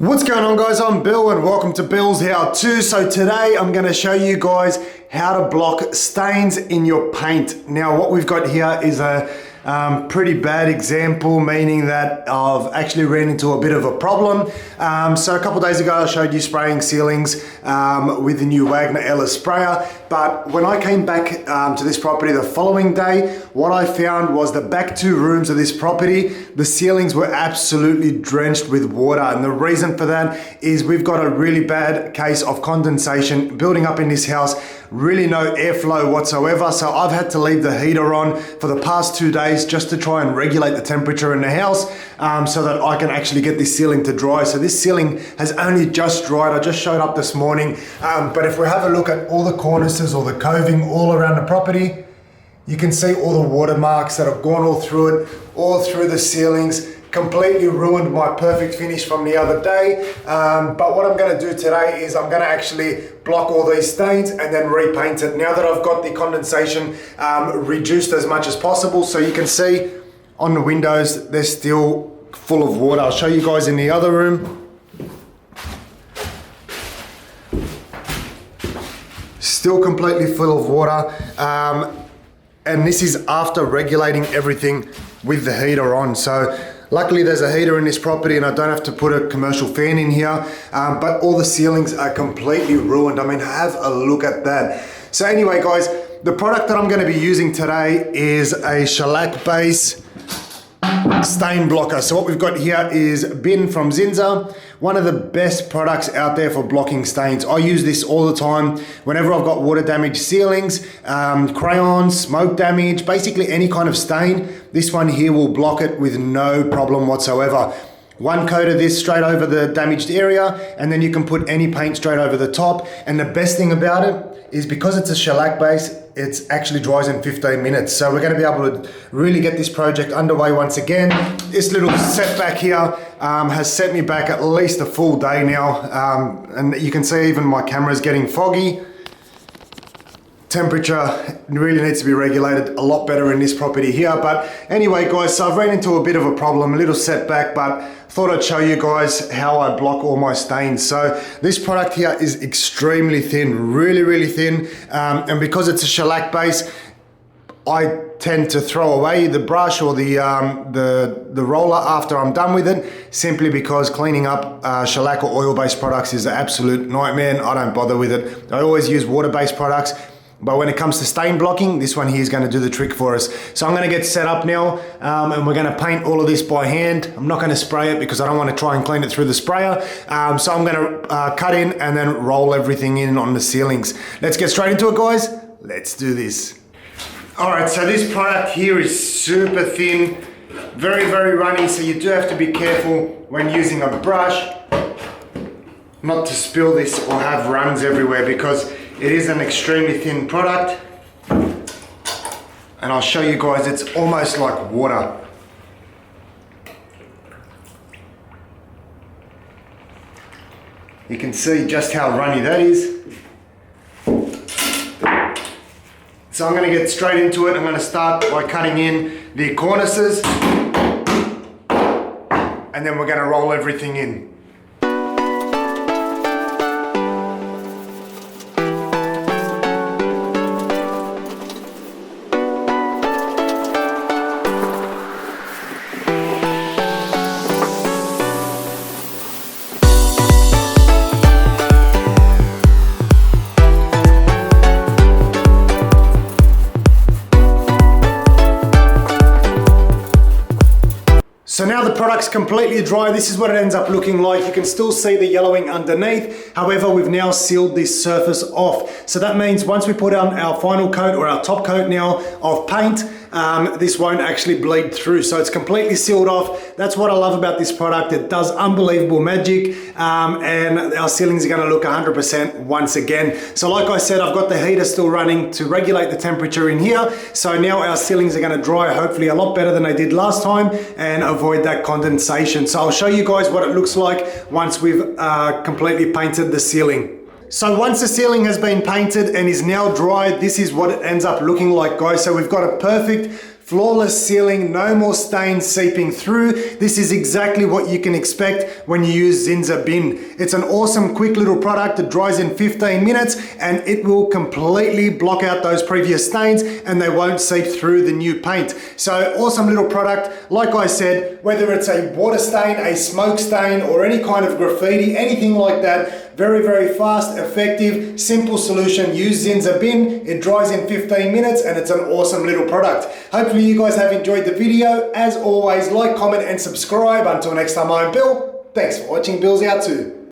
What's going on, guys? I'm Bill and welcome to Bill's How To. So today I'm going to show you guys how to block stains in your paint. Now what we've got here is a pretty bad example, meaning that I've actually ran into a bit of a problem. So a couple days ago I showed you spraying ceilings with the new Wagner Ellis sprayer, but when I came back to this property the following day, what I found was the back two rooms of this property, the ceilings were absolutely drenched with water, and the reason for that is we've got a really bad case of condensation building up in this house, really no airflow whatsoever. So I've had to leave the heater on for the past 2 days just to try and regulate the temperature in the house so that I can actually get this ceiling to dry. So this ceiling has only just dried. I just showed up this morning, but if we have a look at all the cornices or the coving all around the property, you can see all the watermarks that have gone all through it, all through the ceilings. Completely ruined my perfect finish from the other day. But what I'm gonna do today is I'm gonna actually block all these stains and then repaint it. Now that I've got the condensation reduced as much as possible, so you can see on the windows, they're still full of water. I'll show you guys in the other room. Still completely full of water. And this is after regulating everything with the heater on. So luckily there's a heater in this property and I don't have to put a commercial fan in here, but all the ceilings are completely ruined. I mean, have a look at that. So anyway, guys, the product that I'm gonna be using today is a shellac base stain blocker. So what we've got here is Bin from ZINSSER, one of the best products out there for blocking stains. I use this all the time whenever I've got water damaged ceilings, crayons, smoke damage, basically any kind of stain. This one here will block it with no problem whatsoever. One coat of this straight over the damaged area, and then you can put any paint straight over the top. And the best thing about it is because it's a shellac base, it actually dries in 15 minutes. So we're going to be able to really get this project underway once again. This little setback here has set me back at least a full day now. And you can see even my camera is getting foggy. Temperature really needs to be regulated a lot better in this property here. But anyway, guys, so I've ran into a bit of a problem, a little setback, but thought I'd show you guys how I block all my stains. So this product here is extremely thin, really thin. And because it's a shellac base, I tend to throw away the brush or the roller after I'm done with it, simply because cleaning up shellac or oil-based products is an absolute nightmare, and I don't bother with it. I always use water-based products. But when it comes to stain blocking, this one here is going to do the trick for us. So I'm going to get set up now, and we're going to paint all of this by hand. I'm not going to spray it because I don't want to try and clean it through the sprayer. So I'm going to cut in and then roll everything in on the ceilings. Let's get straight into it, guys. Let's do this. All right, so this product here is super thin, very runny. So you do have to be careful when using a brush not to spill this or have runs everywhere, because it is an extremely thin product, and I'll show you guys, it's almost like water. You can see just how runny that is. So I'm going to get straight into it. I'm going to start by cutting in the cornices, and then we're going to roll everything in. So now the product's completely dry. This is what it ends up looking like. You can still see the yellowing underneath. However, we've now sealed this surface off. So that means once we put on our final coat or our top coat now of paint, this won't actually bleed through. So it's completely sealed off. That's what I love about this product. It does unbelievable magic, and our ceilings are gonna look 100% once again. So like I said, I've got the heater still running to regulate the temperature in here. So now our ceilings are gonna dry hopefully a lot better than they did last time and avoid that condensation. So I'll show you guys what it looks like once we've completely painted the ceiling. So once the ceiling has been painted and is now dry, this is what it ends up looking like, guys. So we've got a perfect flawless sealing, no more stains seeping through. This is exactly what you can expect when you use ZINSSER Bin. It's an awesome quick little product that dries in 15 minutes and it will completely block out those previous stains and they won't seep through the new paint. So awesome little product. Like I said, whether it's a water stain, a smoke stain, or any kind of graffiti, anything like that, very, very fast, effective, simple solution. Use ZINSSER Bin. It dries in 15 minutes and it's an awesome little product. Hopefully you guys have enjoyed the video. As always, like, comment, and subscribe. Until next time, I'm Bill. Thanks for watching Billshowto.